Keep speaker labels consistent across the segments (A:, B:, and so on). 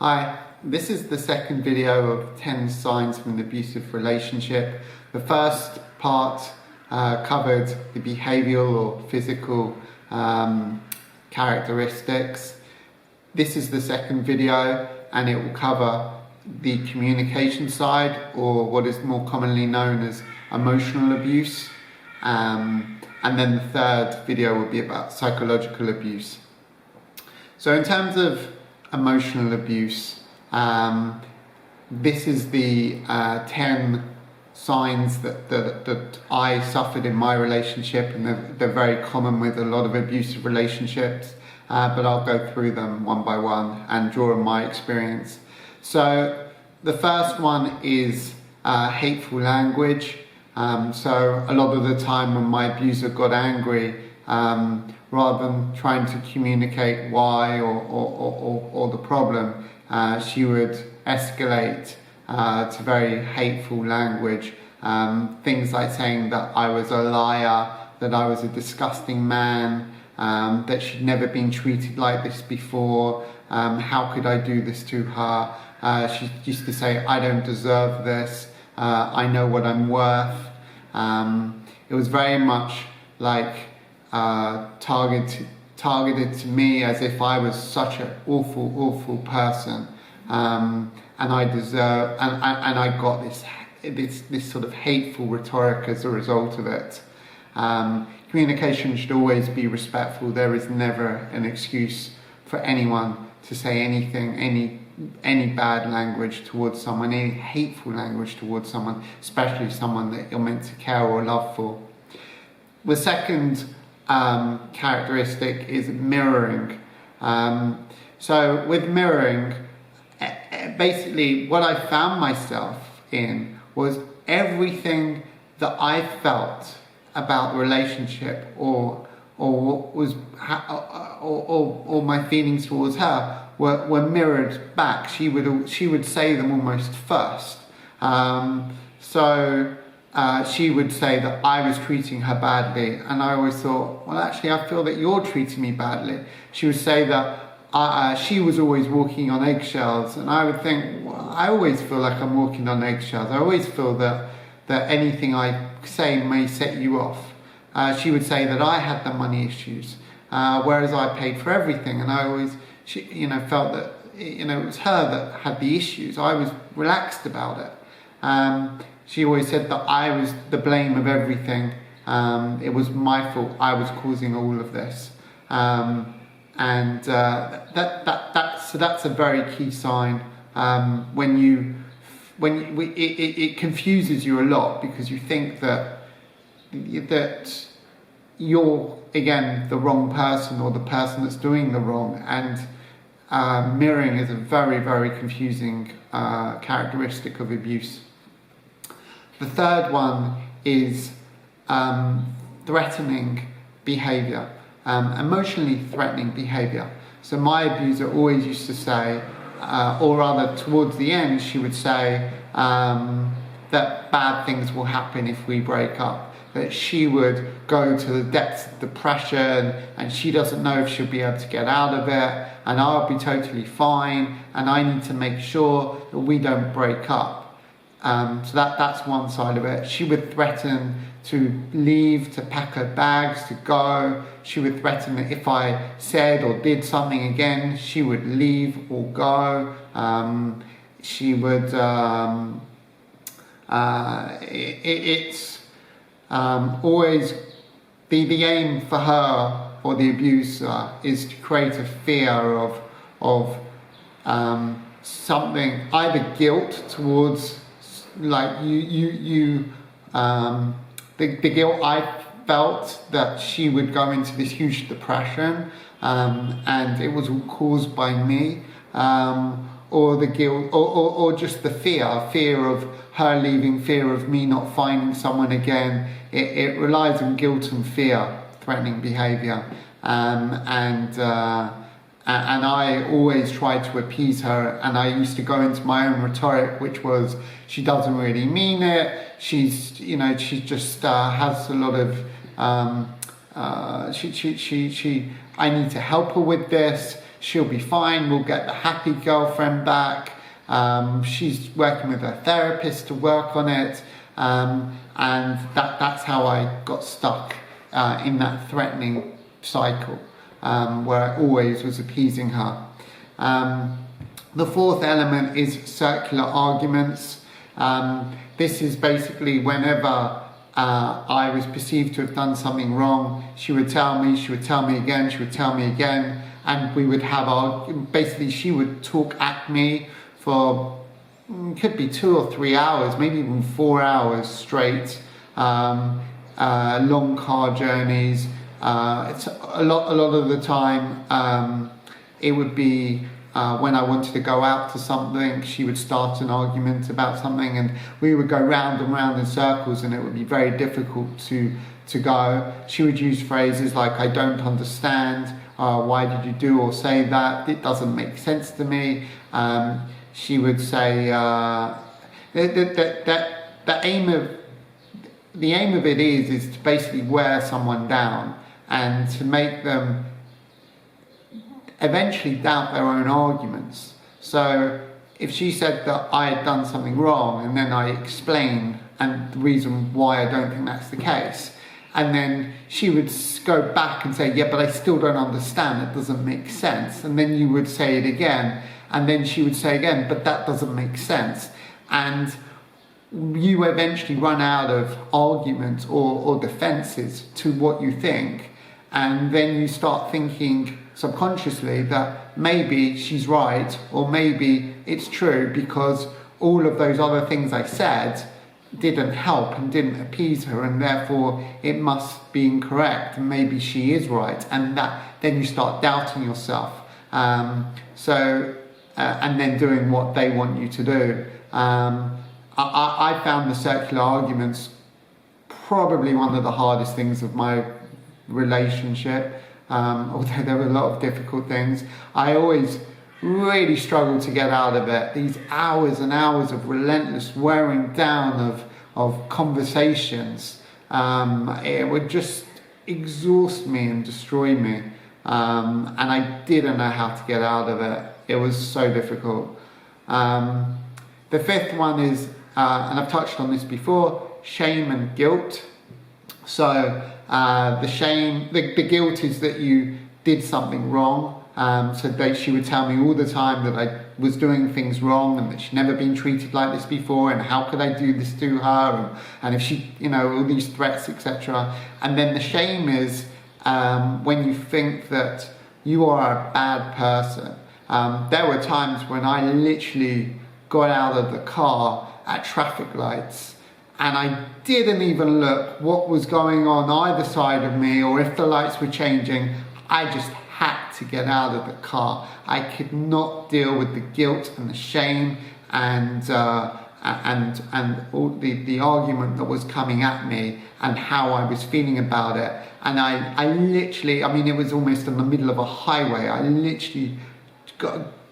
A: Hi, this is the second video of 10 signs of an abusive relationship. The first part covered the behavioural or physical characteristics. This is the second video and it will cover the communication side, or what is more commonly known as emotional abuse. And then the third video will be about psychological abuse. So in terms of emotional abuse, this is the 10 signs that I suffered in my relationship, and they're very common with a lot of abusive relationships, but I'll go through them one by one and draw on my experience. So the first one is hateful language. So a lot of the time when my abuser got angry, rather than trying to communicate why or the problem, she would escalate to very hateful language. Things like saying that I was a liar, that I was a disgusting man, that she'd never been treated like this before, how could I do this to her? She used to say, I don't deserve this, I know what I'm worth. It was very much like targeted to me as if I was such an awful person, and I deserve, and I got this sort of hateful rhetoric as a result of it. Communication should always be respectful. There is never an excuse for anyone to say anything, any bad language towards someone, any hateful language towards someone, especially someone that you're meant to care or love for. The second characteristic is mirroring. So with mirroring, basically what I found myself in was everything that I felt about the relationship or my feelings towards her were mirrored back. She would say them almost first. She would say that I was treating her badly, and I always thought, well, actually, I feel that you're treating me badly. She would say that she was always walking on eggshells, and I would think, well, I always feel like I'm walking on eggshells. I always feel that anything I say may set you off. She would say that I had the money issues, whereas I paid for everything, and I always, felt that, it was her that had the issues. I was relaxed about it. She always said that I was the blame of everything. It was my fault. I was causing all of this. So that's a very key sign. It confuses you a lot, because you think that you're, again, the wrong person or the person that's doing the wrong. And mirroring is a very, very confusing characteristic of abuse. The third one is threatening behaviour, emotionally threatening behaviour. So my abuser always used to say, or rather towards the end, she would say that bad things will happen if we break up, that she would go to the depths of depression and she doesn't know if she'll be able to get out of it, and I'll be totally fine, and I need to make sure that we don't break up. So that's one side of it. She would threaten to leave, to pack her bags, to go. She would threaten that if I said or did something again, she would leave or go. She would, it's always, the aim for her or the abuser is to create a fear of something, either guilt towards, like the guilt I felt that she would go into this huge depression, and it was all caused by me, or the guilt, or just the fear of her leaving, fear of me not finding someone again. It relies on guilt and fear, threatening behaviour, and I always tried to appease her, and I used to go into my own rhetoric, which was, she doesn't really mean it, she just has a lot of, I need to help her with this, she'll be fine, we'll get the happy girlfriend back. She's working with her therapist to work on it. And that's how I got stuck in that threatening cycle, where I always was appeasing her. The fourth element is circular arguments. This is basically whenever I was perceived to have done something wrong, she would tell me again, and we would have basically she would talk at me for could be 2 or 3 hours, maybe even 4 hours straight. Long car journeys. It's a lot of the time. It would be when I wanted to go out to something, she would start an argument about something, and we would go round and round in circles, and it would be very difficult to go. She would use phrases like, "I don't understand. Why did you do or say that? It doesn't make sense to me." She would say the aim of it is to basically wear someone down and to make them eventually doubt their own arguments. So if she said that I had done something wrong, and then I explained and the reason why I don't think that's the case, and then she would go back and say, "Yeah, but I still don't understand, it doesn't make sense," and then you would say it again, and then she would say again, "But that doesn't make sense," and you eventually run out of arguments or defenses to what you think, and then you start thinking subconsciously that maybe she's right, or maybe it's true, because all of those other things I said didn't help and didn't appease her, and therefore it must be incorrect, and maybe she is right, and then you start doubting yourself. And then doing what they want you to do. I found the circular arguments probably one of the hardest things of my relationship, although there were a lot of difficult things. I always really struggled to get out of it. These hours and hours of relentless wearing down of conversations, it would just exhaust me and destroy me, and I didn't know how to get out of it. It was so difficult. The fifth one is, and I've touched on this before, shame and guilt. So the guilt is that you did something wrong. So she would tell me all the time that I was doing things wrong, and that she'd never been treated like this before, and how could I do this to her, and if she, all these threats, etc. And then the shame is when you think that you are a bad person. There were times when I literally got out of the car at traffic lights, and I didn't even look what was going on either side of me, or if the lights were changing. I just had to get out of the car. I could not deal with the guilt and the shame and all the argument that was coming at me, and how I was feeling about it. And I literally, it was almost in the middle of a highway. I literally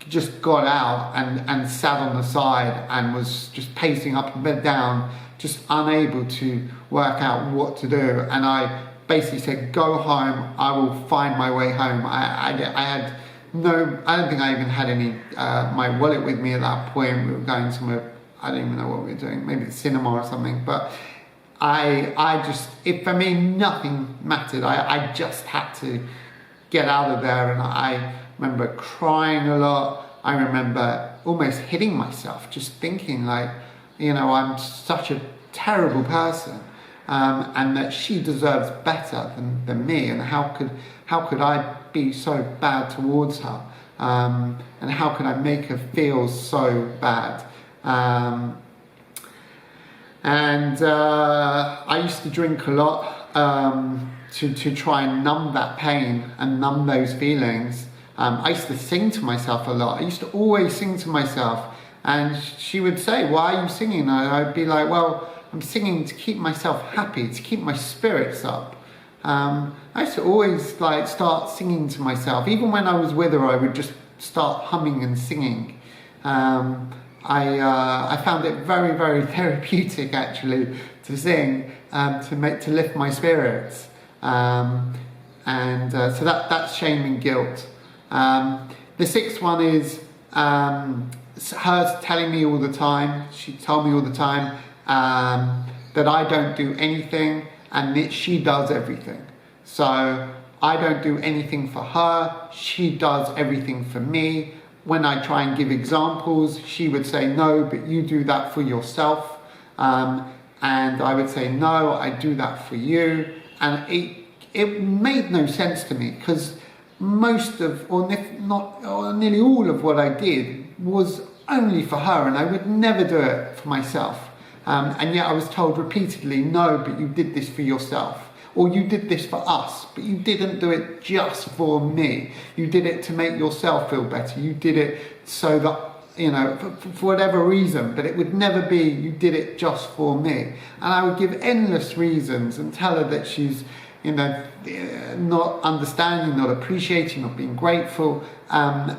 A: just got out and sat on the side and was just pacing up and down, just unable to work out what to do. And I basically said, "Go home, I will find my way home." I don't think I even had any my wallet with me at that point. We were going somewhere, I don't even know what we were doing, maybe the cinema or something, but for me nothing mattered. I just had to get out of there, and I remember crying a lot. I remember almost hitting myself, just thinking like, I'm such a terrible person, and that she deserves better than me, and how could I be so bad towards her, and how could I make her feel so bad. I used to drink a lot to try and numb that pain and numb those feelings. I used to sing to myself a lot. I used to always sing to myself, and she would say, "Why are you singing?" And I'd be like, "Well, I'm singing to keep myself happy, to keep my spirits up." I used to always start singing to myself. Even when I was with her, I would just start humming and singing. I found it very, very therapeutic actually to sing, to lift my spirits. So that's shame and guilt. The sixth one is her telling me all the time, she told me all the time that I don't do anything and that she does everything. So I don't do anything for her, she does everything for me. When I try and give examples, she would say, no, but you do that for yourself. And I would say, no, I do that for you. And it made no sense to me, because most of, or if not, or nearly all of what I did was only for her, and I would never do it for myself. And yet I was told repeatedly, no, but you did this for yourself. Or you did this for us, but you didn't do it just for me. You did it to make yourself feel better. You did it so that, you know, for whatever reason, but it would never be you did it just for me. And I would give endless reasons and tell her that she's, you know, not understanding, not appreciating, not being grateful. But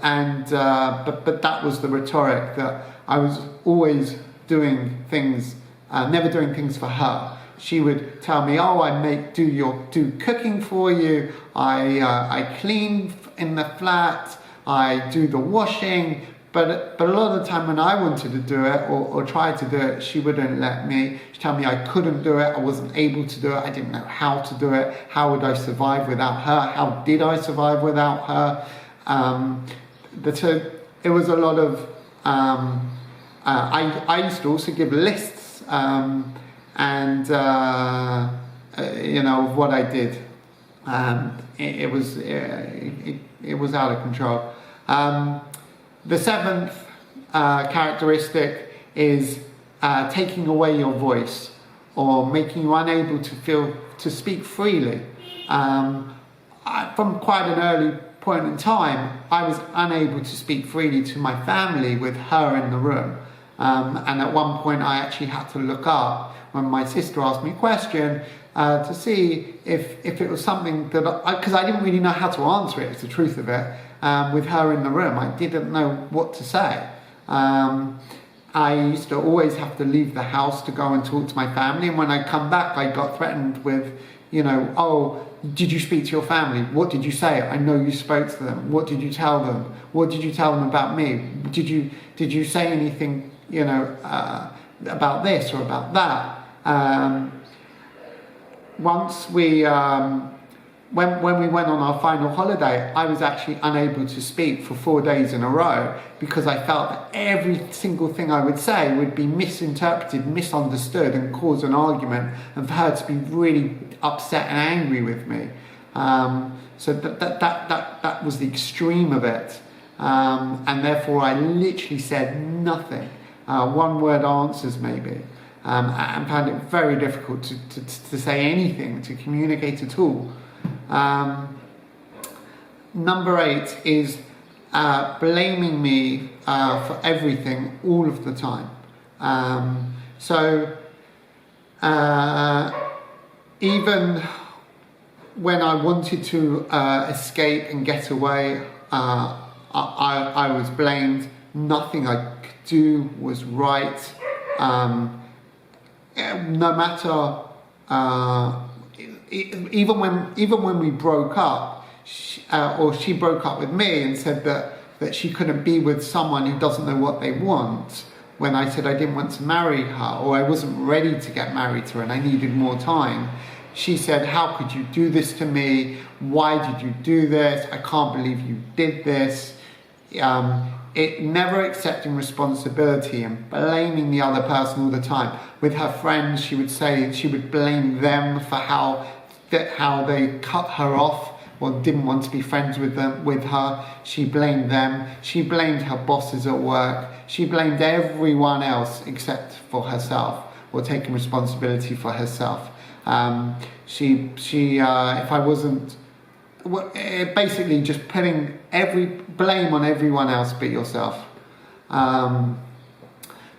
A: that was the rhetoric, that I was always doing things, never doing things for her. She would tell me, oh, I do cooking for you, I clean in the flat, I do the washing, but a lot of the time when I wanted to do it or tried to do it, she wouldn't let me. She'd tell me I couldn't do it, I wasn't able to do it, I didn't know how to do it, how would I survive without her, how did I survive without her? It was a lot of, I used to also give lists, you know, of what I did. It was out of control. The seventh characteristic is taking away your voice, or making you unable to speak freely. From quite an early point in time, I was unable to speak freely to my family with her in the room. And at one point I actually had to look up when my sister asked me a question to see if it was something that because I didn't really know how to answer it, it's the truth of it, with her in the room. I didn't know what to say. I used to always have to leave the house to go and talk to my family, and when I come back I got threatened with, you know, oh, did you speak to your family? What did you say? I know you spoke to them. What did you tell them? What did you tell them about me? Did you say anything, you know, about this or about that? Once we, when we went on our final holiday, I was actually unable to speak for 4 days in a row, because I felt that every single thing I would say would be misinterpreted, misunderstood, and cause an argument, and for her to be really upset and angry with me. So that was the extreme of it. And therefore I literally said nothing. One word answers maybe. And found it very difficult to say anything, to communicate at all. Number 8 is blaming me for everything all of the time. Even when I wanted to escape and get away, I was blamed. Nothing I could do was right. No matter, even when we broke up, she broke up with me and said that she couldn't be with someone who doesn't know what they want, when I said I didn't want to marry her, or I wasn't ready to get married to her and I needed more time. She said, how could you do this to me? Why did you do this? I can't believe you did this. It never accepting responsibility and blaming the other person all the time. With her friends, she would say she would blame them for how they cut her off or didn't want to be friends with her. She blamed them. She blamed her bosses at work. She blamed everyone else except for herself, or taking responsibility for herself. If I wasn't, basically just putting every blame on everyone else but yourself. The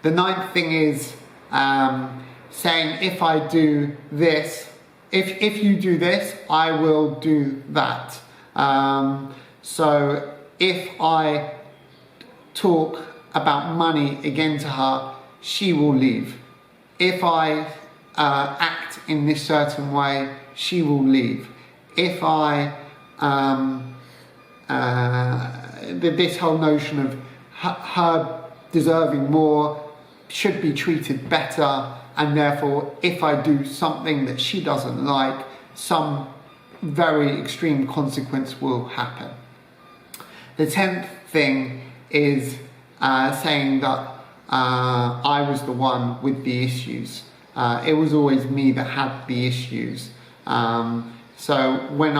A: ninth thing is saying, if I do this, if you do this, I will do that. So if I talk about money again to her, she will leave. If I act in this certain way, she will leave. If I this whole notion of her deserving more, should be treated better, and therefore if I do something that she doesn't like, some very extreme consequence will happen. The 10th thing is saying that I was the one with the issues. It was always me that had the issues. So when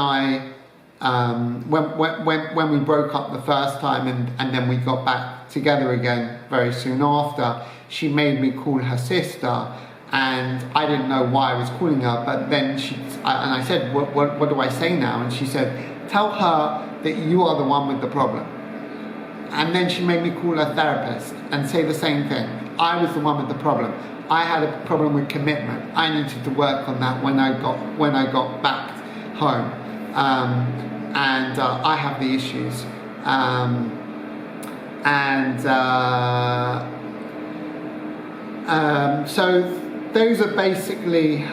A: when we broke up the first time and then we got back together again very soon after, she made me call her sister, and I didn't know why I was calling her, but then I said, what do I say now? And she said, tell her that you are the one with the problem. And then she made me call her therapist and say the same thing. I was the one with the problem. I had a problem with commitment. I needed to work on that when I got back home. I have the issues. So those are basically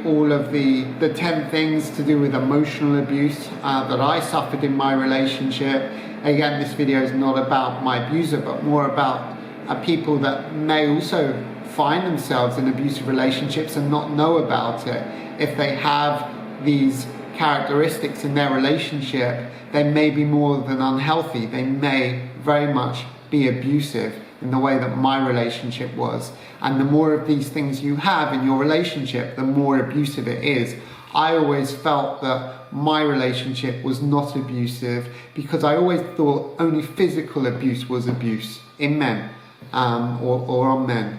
A: all of the 10 things to do with emotional abuse that I suffered in my relationship. Again, this video is not about my abuser, but more about people that may also find themselves in abusive relationships and not know about it. If they have these characteristics in their relationship, they may be more than unhealthy. They may very much be abusive in the way that my relationship was. And the more of these things you have in your relationship, the more abusive it is. I always felt that my relationship was not abusive because I always thought only physical abuse was abuse in men or on men.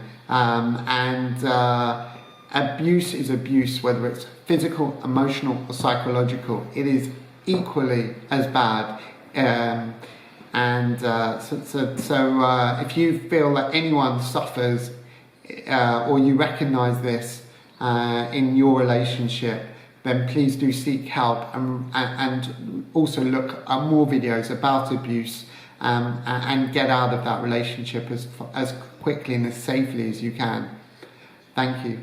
A: Abuse is abuse, whether it's physical, emotional or psychological. It is equally as bad. So if you feel that anyone suffers or you recognize this in your relationship, then please do seek help and also look at more videos about abuse and get out of that relationship as quickly and as safely as you can. Thank you.